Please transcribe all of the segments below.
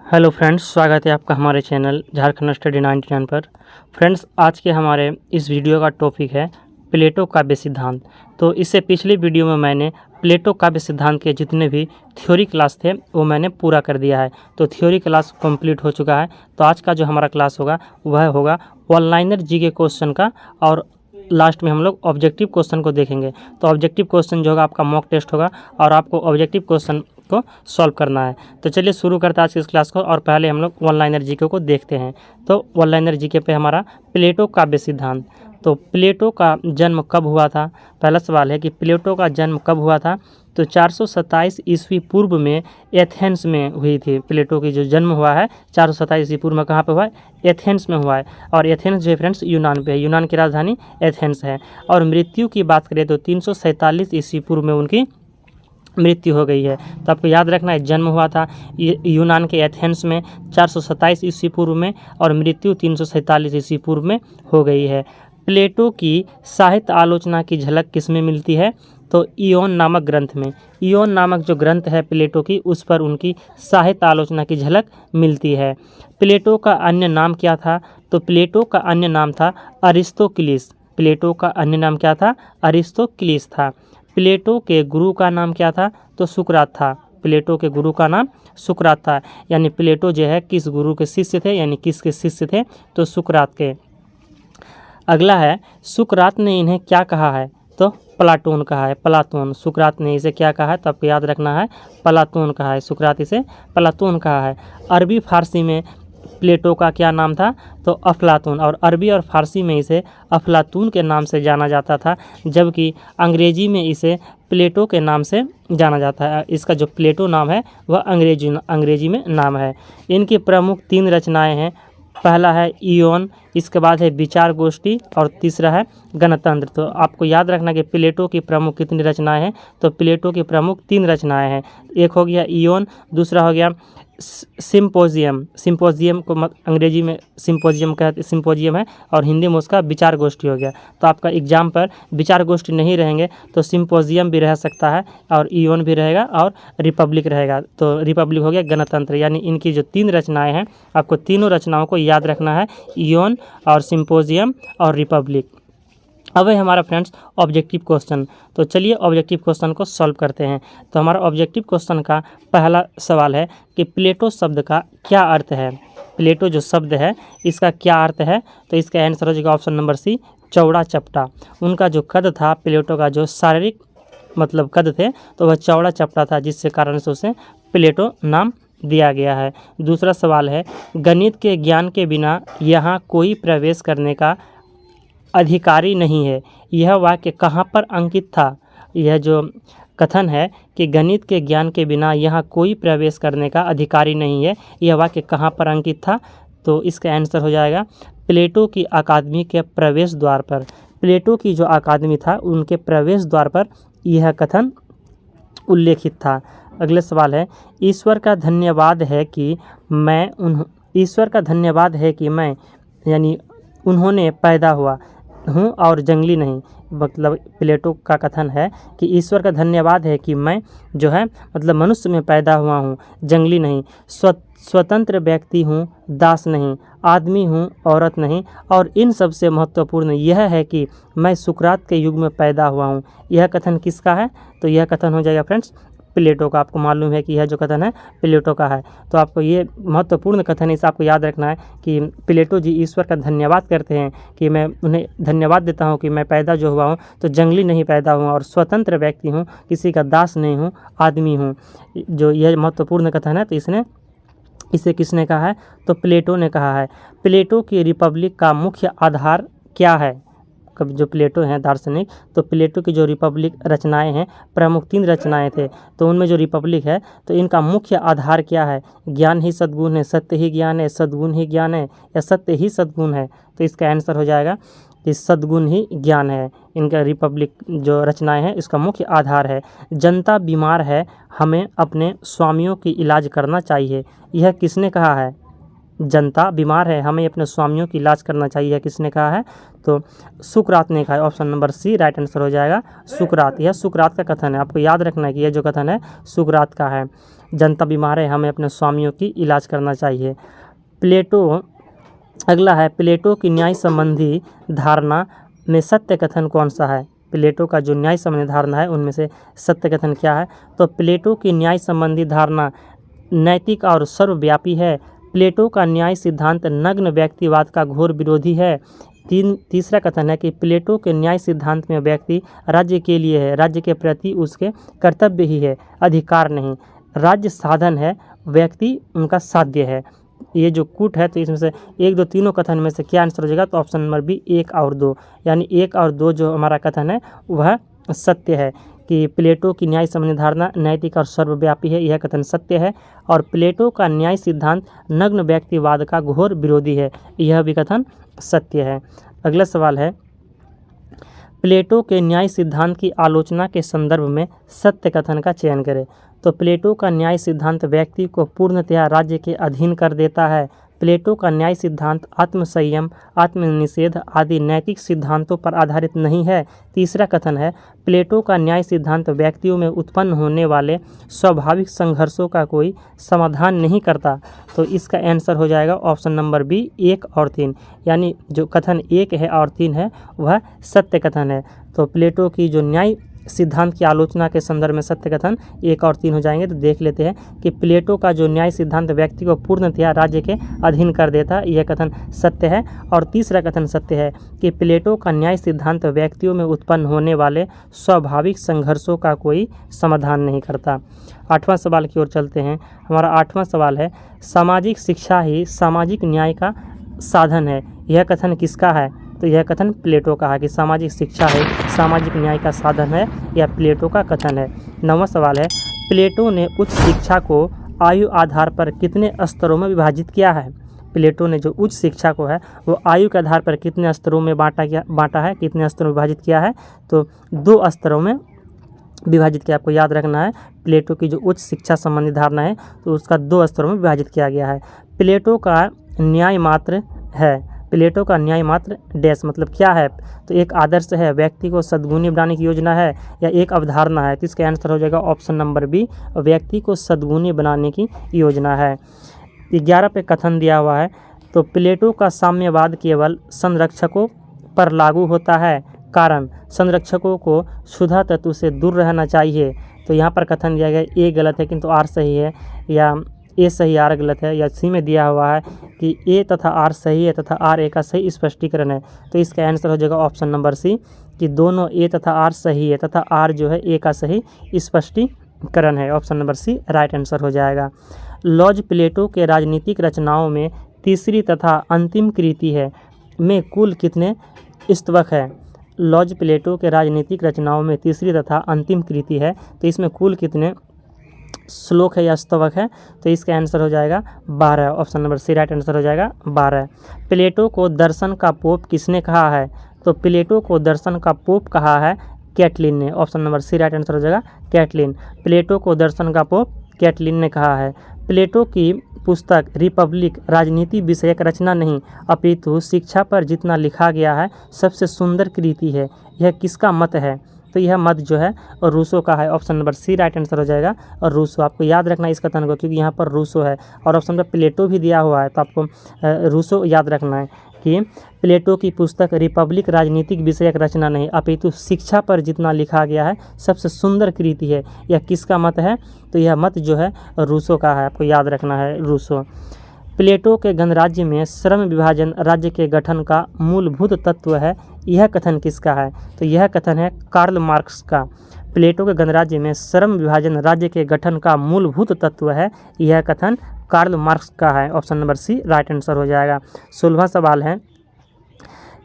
Hello friends, स्वागत है आपका हमारे चैनल झारखंड स्टडी 99 पर। फ्रेंड्स, आज के हमारे इस वीडियो का टॉपिक है प्लेटो काव्य सिद्धांत। तो इससे पिछली वीडियो में मैंने प्लेटो काव्य सिद्धांत के जितने भी थ्योरी क्लास थे वो मैंने पूरा कर दिया है। तो थ्योरी क्लास कंप्लीट हो चुका है। तो आज का जो हमारा क्लास होगा वह होगा वन लाइनर जीके क्वेश्चन का, और लास्ट में हम लोग ऑब्जेक्टिव क्वेश्चन को देखेंगे। तो ऑब्जेक्टिव क्वेश्चन जो होगा आपका मॉक टेस्ट होगा और आपको ऑब्जेक्टिव क्वेश्चन को सॉल्व करना है। तो चलिए शुरू करते हैं आज की इस क्लास को, और पहले हम लोग वन लाइनर जीके को देखते हैं। तो वन लाइनर जीके पे हमारा प्लेटो काव्य सिद्धांत। तो प्लेटो का जन्म कब हुआ था? पहला सवाल है कि प्लेटो का जन्म कब हुआ था। तो 427 ईस्वी पूर्व में एथेंस में हुई थी। प्लेटो की जो जन्म हुआ है 427 ईस्वी पूर्व में कहाँ पे हुआ है? एथेंस में हुआ है। और एथेंस जो है फ्रेंड्स यूनान पे है। यूनान की राजधानी एथेंस है। और मृत्यु की बात करें तो 347 ईस्वी पूर्व में उनकी मृत्यु हो गई है। तो आपको याद रखना है, जन्म हुआ था यूनान के एथेंस में 427 ईस्वी पूर्व में, और मृत्यु 347 ईस्वी पूर्व में हो गई है। प्लेटो की साहित्य आलोचना की झलक किस में मिलती है? तो इयोन नामक ग्रंथ में। इयोन नामक जो ग्रंथ है प्लेटो की, उस पर उनकी साहित्य आलोचना की झलक मिलती है। प्लेटो का अन्य नाम क्या था? तो प्लेटो का अन्य नाम था अरिस्तोक्लिस। प्लेटो का अन्य नाम क्या था? अरिस्तोक्लिस था। प्लेटो के गुरु का नाम क्या था? तो सुकरात था। प्लेटो के गुरु का नाम सुकरात था। यानी प्लेटो जो है किस गुरु के शिष्य थे, यानी किसके शिष्य थे? तो सुकरात के। अगला है, सुकरात ने इन्हें क्या कहा है? तो प्लाटोन कहा है। प्लाटोन, सुकरात ने इसे क्या कहा है? तो आपको याद रखना है, प्लाटोन कहा है। सुकरात इसे प्लाटोन कहा है। अरबी फारसी में प्लेटो का क्या नाम था? तो अफलातून। और अरबी और फारसी में इसे अफलातून के नाम से जाना जाता था, जबकि अंग्रेजी में इसे प्लेटो के नाम से जाना जाता है। इसका जो प्लेटो नाम है वह अंग्रेजी में नाम है। इनकी प्रमुख 3 रचनाएं हैं। पहला है इयोन, इसके बाद है विचार गोष्ठी, और तीसरा है गणतंत्र। तो आपको याद रखना कि प्लेटो की प्रमुख कितनी रचनाएं हैं? तो प्लेटो की प्रमुख 3 रचनाएं हैं। एक हो गया इयोन, दूसरा हो गया सिम्पोजियम। सिम्पोजियम को अंग्रेजी में सिम्पोजियम है, और हिंदी में उसका विचार गोष्ठी हो गया। तो आपका एग्जाम पर विचार गोष्ठी नहीं रहेंगे तो सिम्पोजियम भी रह सकता है, और इयोन भी रहेगा, और रिपब्लिक रहेगा। तो रिपब्लिक हो गया गणतंत्र। यानी इनकी जो 3 रचनाएं हैं, आपको तीनों रचनाओं को याद रखना है, इयोन और सिम्पोजियम और रिपब्लिक। अब है हमारा फ्रेंड्स ऑब्जेक्टिव क्वेश्चन। तो चलिए ऑब्जेक्टिव क्वेश्चन को सॉल्व करते हैं। तो हमारा ऑब्जेक्टिव क्वेश्चन का पहला सवाल है कि प्लेटो शब्द का क्या अर्थ है? प्लेटो जो शब्द है इसका क्या अर्थ है? तो इसका आंसर हो जाएगा ऑप्शन नंबर सी, चौड़ा चपटा। उनका जो कद था, प्लेटो का जो शारीरिक मतलब कद थे, तो वह चौड़ा चपटा था, जिससे कारण से उसे प्लेटो नाम दिया गया है। दूसरा सवाल है, गणित के ज्ञान के बिना यहाँ कोई प्रवेश करने का अधिकारी नहीं है। यह वाक्य कहाँ पर अंकित था? यह जो कथन है कि गणित के ज्ञान के बिना यहाँ कोई प्रवेश करने का अधिकारी नहीं है, यह वाक्य कहाँ पर अंकित था? तो इसका आंसर हो जाएगा प्लेटो की अकादमी के प्रवेश द्वार पर। प्लेटो की जो अकादमी था उनके प्रवेश द्वार पर यह कथन उल्लेखित था। अगले सवाल है, ईश्वर का धन्यवाद है कि मैं यानी उन्होंने पैदा हुआ हूँ और जंगली नहीं। मतलब प्लेटो का कथन है कि ईश्वर का धन्यवाद है कि मैं जो है मतलब मनुष्य में पैदा हुआ हूँ, जंगली नहीं। स्वतंत्र व्यक्ति हूँ, दास नहीं। आदमी हूँ, औरत नहीं। और इन सबसे महत्वपूर्ण यह है कि मैं सुकरात के युग में पैदा हुआ हूँ। यह कथन किसका है? तो यह कथन हो जाएगा फ्रेंड्स प्लेटो का। आपको मालूम है कि यह जो कथन है प्लेटो का है। तो आपको ये महत्वपूर्ण कथन है, इसे आपको याद रखना है कि प्लेटो जी ईश्वर का धन्यवाद करते हैं कि मैं उन्हें धन्यवाद देता हूँ कि मैं पैदा जो हुआ हूँ तो जंगली नहीं पैदा हुआ, और स्वतंत्र व्यक्ति हूँ, किसी का दास नहीं हूँ, आदमी हूँ। जो यह महत्वपूर्ण कथन है, तो इसे किसने कहा है? तो प्लेटो ने कहा है। प्लेटो की रिपब्लिक का मुख्य आधार क्या है? कब जो प्लेटो हैं दार्शनिक, तो प्लेटो की जो रिपब्लिक रचनाएं हैं, प्रमुख 3 रचनाएं थे, तो उनमें जो रिपब्लिक है तो इनका मुख्य आधार क्या है? ज्ञान ही सद्गुण है, सत्य ही ज्ञान है, सद्गुण ही ज्ञान है, या सत्य ही सद्गुण है? तो इसका आंसर हो जाएगा कि सद्गुण ही ज्ञान है। इनका रिपब्लिक जो रचनाएं हैं इसका मुख्य आधार है। जनता बीमार है, हमें अपने स्वामियों की इलाज करना चाहिए। यह किसने कहा है? जनता बीमार है, हमें अपने स्वामियों की इलाज करना चाहिए, किसने कहा है? तो सुकरात ने कहा है। Option number C right answer हो जाएगा सुकरात। यह सुकरात का कथन है। आपको याद रखना है कि यह जो कथन है सुकरात का है। जनता बीमार है, हमें अपने स्वामियों की इलाज करना चाहिए। प्लेटो अगला है, प्लेटो की न्याय संबंधी धारणा में सत्य कथन कौन सा है? प्लेटो का जो न्याय संबंधी धारणा है उनमें से सत्य कथन क्या है? तो प्लेटो की न्याय संबंधी धारणा नैतिक और सर्वव्यापी है। प्लेटो का न्याय सिद्धांत नग्न व्यक्तिवाद का घोर विरोधी है। तीसरा कथन है कि प्लेटो के न्याय सिद्धांत में व्यक्ति राज्य के लिए है, राज्य के प्रति उसके कर्तव्य ही है, अधिकार नहीं। राज्य साधन है, व्यक्ति उनका साध्य है। ये जो कूट है, तो इसमें से 1, 2, तीनों कथन में से क्या आंसर हो जाएगा? तो ऑप्शन नंबर बी 1 और 2, यानी 1 और 2 जो हमारा कथन है वह सत्य है कि प्लेटो की न्याय संबंधी धारणा नैतिक और सर्वव्यापी है, यह कथन सत्य है। और प्लेटो का न्याय सिद्धांत नग्न व्यक्तिवाद का घोर विरोधी है, यह भी कथन सत्य है। अगला सवाल है, प्लेटो के न्याय सिद्धांत की आलोचना के संदर्भ में सत्य कथन का चयन करें। तो प्लेटो का न्याय सिद्धांत व्यक्ति को पूर्णतया राज्य के अधीन कर देता है। प्लेटो का न्याय सिद्धांत आत्मसंयम, आत्मनिषेध आदि नैतिक सिद्धांतों पर आधारित नहीं है। तीसरा कथन है, प्लेटो का न्याय सिद्धांत व्यक्तियों में उत्पन्न होने वाले स्वाभाविक संघर्षों का कोई समाधान नहीं करता। तो इसका आंसर हो जाएगा ऑप्शन नंबर बी 1 और 3, यानी जो कथन 1 है और 3 है वह सत्य कथन है। तो प्लेटो की जो न्याय सिद्धांत की आलोचना के संदर्भ में सत्य कथन 1 और 3 हो जाएंगे। तो देख लेते हैं कि प्लेटो का जो न्याय सिद्धांत व्यक्ति को पूर्णतया राज्य के अधीन कर देता, यह कथन सत्य है। और तीसरा कथन सत्य है कि प्लेटो का न्याय सिद्धांत व्यक्तियों में उत्पन्न होने वाले स्वाभाविक संघर्षों का कोई समाधान नहीं करता। 8वां सवाल की ओर चलते हैं। हमारा 8वां सवाल है, सामाजिक शिक्षा ही सामाजिक न्याय का साधन है, यह कथन किसका है? तो यह कथन प्लेटो का है कि सामाजिक शिक्षा है सामाजिक न्याय का साधन है, यह प्लेटो का कथन है। 9वां सवाल है, प्लेटो ने उच्च शिक्षा को आयु आधार पर कितने स्तरों में विभाजित किया है? प्लेटो ने जो उच्च शिक्षा को है वो आयु के आधार पर कितने स्तरों में बांटा है, कितने स्तरों में विभाजित किया है? तो 2 स्तरों में विभाजित किया। आपको याद रखना है, प्लेटो की जो उच्च शिक्षा संबंधी धारणा है तो उसका 2 स्तरों में विभाजित किया गया है। प्लेटो का न्याय मात्र है, प्लेटो का न्याय मात्र डैश मतलब क्या है? तो एक आदर्श है, व्यक्ति को सद्गुणी बनाने की योजना है, या एक अवधारणा है? तो इसका आंसर हो जाएगा ऑप्शन नंबर बी, व्यक्ति को सद्गुणी बनाने की योजना है। 11 पे कथन दिया हुआ है, तो प्लेटो का साम्यवाद केवल संरक्षकों पर लागू होता है, कारण संरक्षकों को क्षुधा तत्व से दूर रहना चाहिए। तो यहाँ पर कथन दिया गया ए गलत है किंतु आर सही है, या ए सही आर गलत है, या सी में दिया हुआ है कि ए तथा आर सही है तथा आर ए का सही स्पष्टीकरण है। तो इसका आंसर हो जाएगा ऑप्शन नंबर सी कि दोनों ए तथा आर सही है तथा आर जो है ए का सही स्पष्टीकरण है। Option number C right answer हो जाएगा। लॉज प्लेटो के राजनीतिक रचनाओं में तीसरी तथा अंतिम कृति है में कुल कितने स्तवक है? लॉज प्लेटो के राजनीतिक रचनाओं में तीसरी तथा अंतिम कृति है, तो इसमें कुल कितने श्लोक है या स्तवक है? तो इसका आंसर हो जाएगा 12। Option number C right answer हो जाएगा 12। प्लेटो को दर्शन का पोप किसने कहा है? तो प्लेटो को दर्शन का पोप कहा है कैटलिन ने। Option number C right answer हो जाएगा कैटलिन। प्लेटो को दर्शन का पोप कैटलिन ने कहा है। प्लेटो की पुस्तक रिपब्लिक राजनीति विषयक रचना नहीं अपितु शिक्षा पर जितना लिखा गया है सबसे सुंदर कृति है, यह किसका मत है? तो यह मत जो है और रूसो का है। Option number C right answer हो जाएगा और रूसो। आपको याद रखना है इस कथन को, क्योंकि यहाँ पर रूसो है और ऑप्शन पर प्लेटो भी दिया हुआ है, तो आपको रूसो याद रखना है कि प्लेटो की पुस्तक रिपब्लिक राजनीतिक विषयक रचना नहीं अपितु शिक्षा पर जितना लिखा गया है सबसे सुंदर कृति है, यह किसका मत है? तो यह मत जो है रूसो का है, आपको याद रखना है रूसो। प्लेटो के गणराज्य में श्रम विभाजन राज्य के गठन का मूलभूत तत्व है, यह कथन किसका है? तो यह कथन है कार्ल मार्क्स का। प्लेटो के गणराज्य में श्रम विभाजन राज्य के गठन का मूलभूत तत्व है, यह कथन कार्ल मार्क्स का है। Option number C right answer हो जाएगा। 16वां सवाल है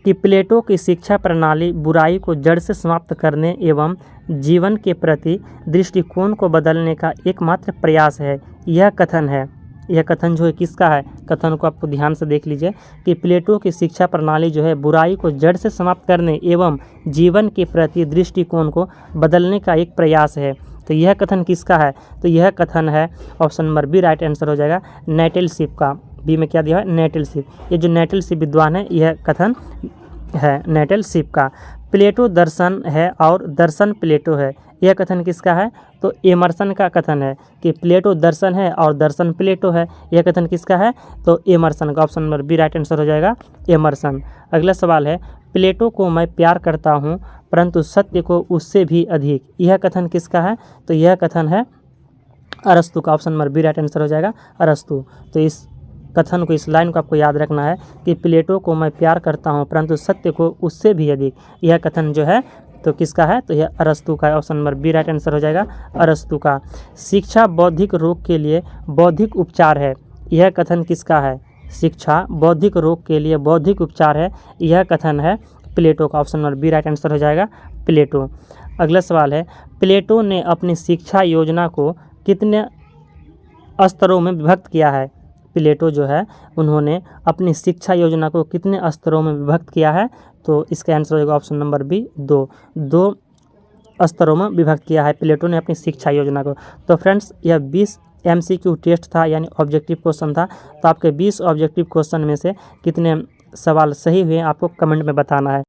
कि प्लेटो की शिक्षा प्रणाली बुराई को जड़ से समाप्त करने एवं जीवन के प्रति दृष्टिकोण को बदलने का एकमात्र प्रयास है, यह कथन है। यह कथन जो है किसका है? कथन को आपको ध्यान से देख लीजिए कि प्लेटो की शिक्षा प्रणाली जो है बुराई को जड़ से समाप्त करने एवं जीवन के प्रति दृष्टिकोण को बदलने का एक प्रयास है। तो यह कथन किसका है? तो यह कथन है option number B right answer हो जाएगा नेटलशिप का। बी में क्या दिया है? नेटलशिप। ये जो नेटलशिप विद्वान है यह कथन है नेटलशिप का। प्लेटो दर्शन है और दर्शन प्लेटो है, यह कथन किसका है? तो एमर्सन का कथन है कि प्लेटो दर्शन है और दर्शन प्लेटो है। यह कथन किसका है? तो एमर्सन का। Option number B right answer हो जाएगा, एमर्सन। अगला सवाल है, प्लेटो को मैं प्यार करता हूँ परंतु सत्य को उससे भी अधिक। यह कथन किसका है? तो यह कथन है अरस्तु का। Option number B right answer हो जाएगा, अरस्तु। तो इस कथन को, इस लाइन को आपको याद रखना है कि प्लेटो को मैं प्यार करता हूँ परंतु सत्य को उससे भी अधिक। यह कथन जो है तो किसका है? तो यह अरस्तु का। Option number B right answer हो जाएगा, अरस्तु का। शिक्षा बौद्धिक रोग के लिए बौद्धिक उपचार है। यह कथन किसका है? शिक्षा बौद्धिक रोग के लिए बौद्धिक उपचार है। यह कथन है प्लेटो का। Option number B right answer हो जाएगा, प्लेटो। अगला सवाल है, प्लेटो ने अपनी शिक्षा योजना को कितने स्तरों में विभक्त किया है? प्लेटो जो है उन्होंने अपनी शिक्षा योजना को कितने स्तरों में विभक्त किया है? तो इसका आंसर हो जाएगा ऑप्शन नंबर बी, दो स्तरों में विभक्त किया है प्लेटो ने अपनी शिक्षा योजना को। तो फ्रेंड्स, यह 20 MCQ टेस्ट था, यानी ऑब्जेक्टिव क्वेश्चन था। तो आपके 20 ऑब्जेक्टिव क्वेश्चन में से कितने सवाल सही हुए आपको कमेंट में बताना है।